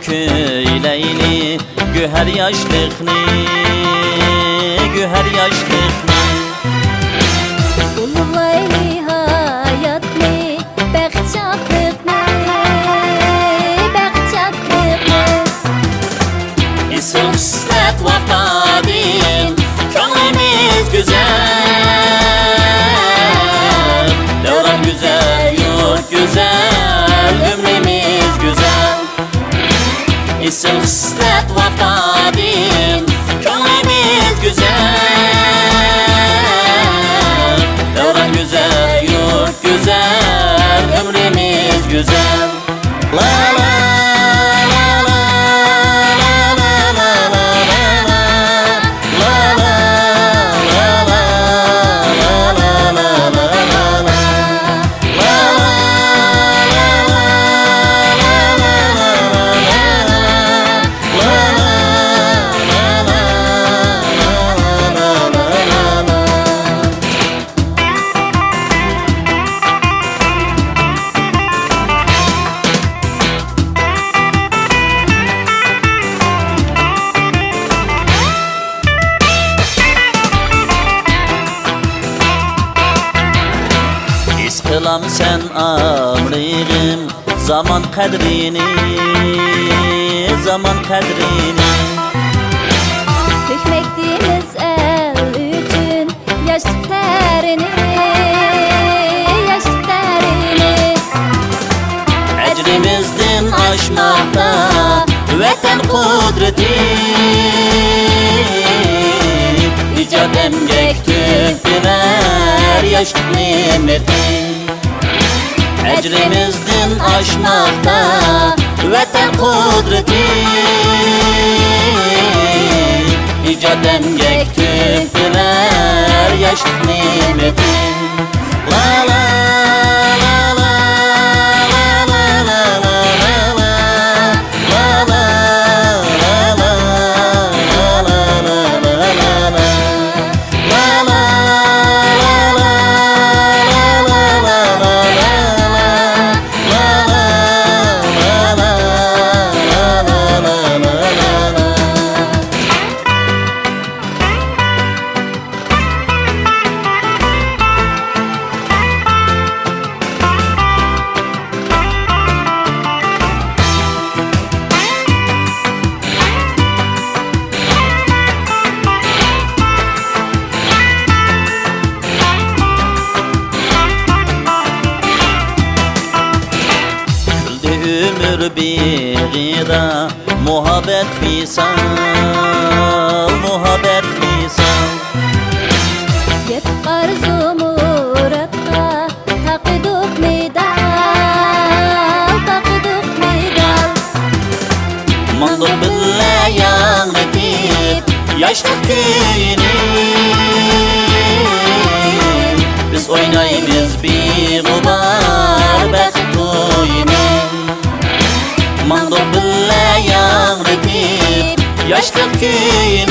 köyleyli güher yaşlıkni, güher yaşlıkni. Ulug'layli hayotni, baxt shodlikni, baxt shodlikni. Isil xislat vafodin, ko'nglimiz güzel. Davron güzel, yurt güzel, ömrimiz güzel. Isil xislat vafodin, ko'nglimiz güzel. Davron güzel, yurt güzel, ömrimiz güzel. La la. Kılam sen amrığım zaman kadrini, zaman kadrini. Dökmekdimiz el üçün yaşlık terini, yaşlık terini. Ecrimizden aşmakta vatan kudreti, icat emgek tüpüner yaşlık nimeti. Ecrimizden aşmakta vatan kudreti, icat emgek tüpüner yaşlık nimeti. La la la la la la la la la la la la ömür bir muhabbet fisal, muhabbet fisal. Yetip arzu muratqa taqiduk medal, taqiduk medal. Mandık billa yanıtip yaşlık köyünü, biz oynayımız bir gubar bəxt oyunu. Mandık billa yanıtip yaşlık köyünü,